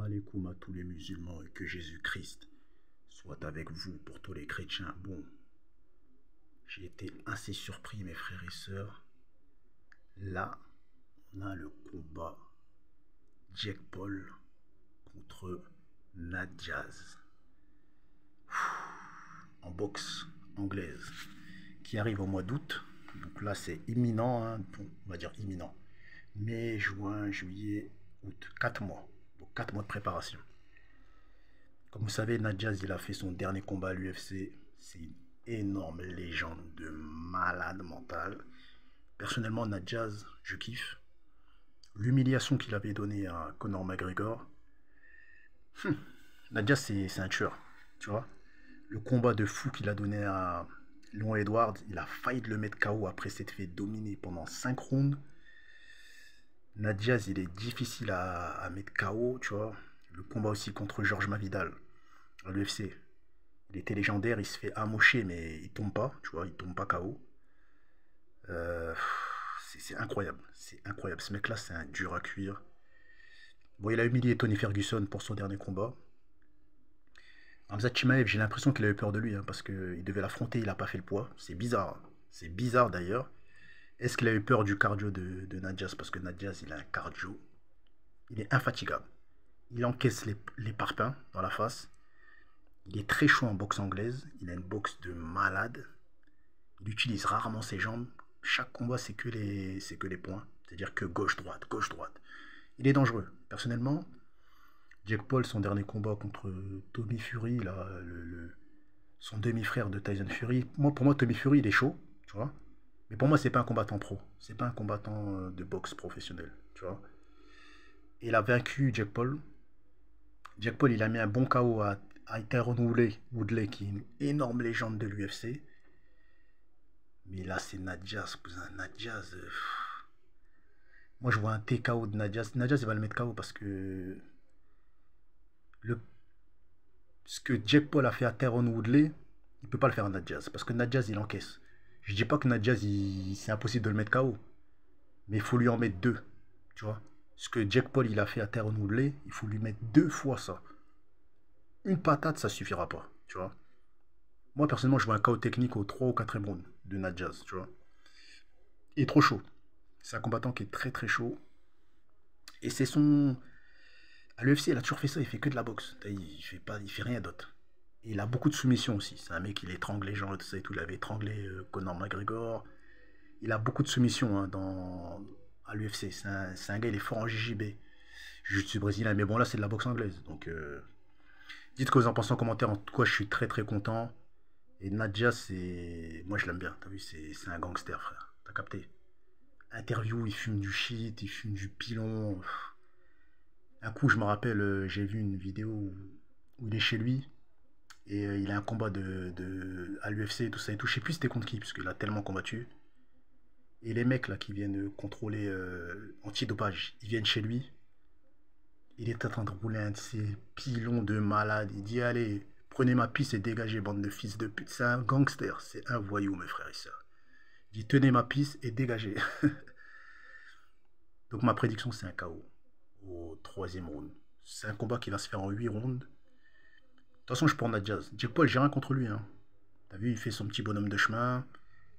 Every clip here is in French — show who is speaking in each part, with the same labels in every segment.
Speaker 1: Alaikum à tous les musulmans et que Jésus-Christ soit avec vous pour tous les chrétiens. Bon, j'ai été assez surpris mes frères et sœurs. Là, on a le combat Jake Paul contre Nate Diaz en boxe anglaise qui arrive au mois d'août. Donc là, c'est imminent, hein. Bon, on va dire imminent. Mai, juin, juillet, août, 4 mois. Donc 4 mois de préparation. Comme vous savez, Nate Diaz, il a fait son dernier combat à l'UFC. C'est une énorme légende de malade mental. Personnellement, Nate Diaz, je kiffe. L'humiliation qu'il avait donnée à Conor McGregor. Nate Diaz, c'est un tueur, tu vois. Le combat de fou qu'il a donné à Leon Edwards, il a failli de le mettre KO après s'être fait dominer pendant 5 rounds. Nate Diaz, il est difficile à mettre KO, tu vois. Le combat aussi contre Georges Masvidal à l'UFC. Il était légendaire, il se fait amocher, mais il tombe pas, tu vois, il tombe pas KO. C'est incroyable, c'est incroyable. Ce mec-là, c'est un dur à cuire. Bon, il a humilié Tony Ferguson pour son dernier combat. Hamza Chimaev, j'ai l'impression qu'il a eu peur de lui, hein, parce qu'il devait l'affronter, il n'a pas fait le poids. C'est bizarre, hein. C'est bizarre d'ailleurs. Est-ce qu'il a eu peur du cardio de Nate Diaz? Parce que Nate Diaz, il a un cardio. Il est infatigable. Il encaisse les parpaings dans la face. Il est très chaud en boxe anglaise. Il a une boxe de malade. Il utilise rarement ses jambes. Chaque combat, c'est que les points. C'est-à-dire que gauche-droite, gauche-droite. Il est dangereux. Personnellement, Jake Paul, son dernier combat contre Tommy Fury, là, son demi-frère de Tyson Fury. Pour moi, Tommy Fury, il est chaud, tu vois. Mais pour moi, c'est pas un combattant pro. C'est pas un combattant de boxe professionnel, tu vois. Il a vaincu Jake Paul. Jake Paul, il a mis un bon KO à Tyron Woodley, qui est une énorme légende de l'UFC. Mais là, c'est Nate Diaz, cousin. Nate Diaz. Moi, je vois un TKO de Nate Diaz. Nate Diaz, il va le mettre KO parce que ce que Jake Paul a fait à Tyron Woodley, il peut pas le faire à Nate Diaz. Parce que Nate Diaz, il encaisse. Je dis pas que Nate Diaz, c'est impossible de le mettre KO. Mais il faut lui en mettre deux. Tu vois. Ce que Jake Paul, il a fait à Tyron Woodley, il faut lui mettre 2 fois ça. Une patate, ça suffira pas. Tu vois. Moi, personnellement, je vois un KO technique au 3 ou 4e round de Nate Diaz. Tu vois. Il est trop chaud. C'est un combattant qui est très très chaud. Et c'est son... À l'UFC, il a toujours fait ça, il fait que de la boxe. Il fait rien d'autre. Et il a beaucoup de soumissions aussi. C'est un mec, il étrangle les gens et tout ça et tout. Il avait étranglé Conor McGregor. Il a beaucoup de soumissions, hein, à l'UFC. C'est un gars, il est fort en JJB. Jiu-Jitsu brésilien. Mais bon, là, c'est de la boxe anglaise. Donc, dites ce que vous en pensez en commentaire. En tout cas, je suis très très content. Et Nate Diaz, c'est... Moi, je l'aime bien. T'as vu, c'est un gangster, frère. T'as capté? Interview, il fume du shit, il fume du pilon. Un coup, je me rappelle, j'ai vu une vidéo où il est chez lui et il a un combat à l'UFC et tout ça et tout. Je sais plus c'était contre qui, parce qu'il a tellement combattu. Et les mecs là qui viennent contrôler antidopage, ils viennent chez lui. Il est en train de rouler un de ces pilons de malade. Il dit allez, prenez ma piste et dégagez, bande de fils de pute. C'est un gangster, c'est un voyou, mes frères et sœurs. Il dit tenez ma piste et dégagez. Donc ma prédiction, c'est un KO au 3e round. C'est un combat qui va se faire en 8 rounds. De toute façon, je prends Nate Diaz. Jake Paul, j'ai rien contre lui, hein. T'as vu, il fait son petit bonhomme de chemin.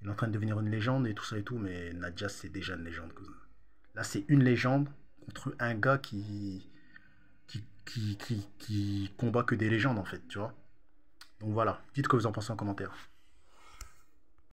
Speaker 1: Il est en train de devenir une légende et tout ça et tout. Mais Nate Diaz, c'est déjà une légende, cousin. Là, c'est une légende contre un gars qui combat que des légendes, en fait, tu vois. Donc voilà. Dites ce que vous en pensez en commentaire.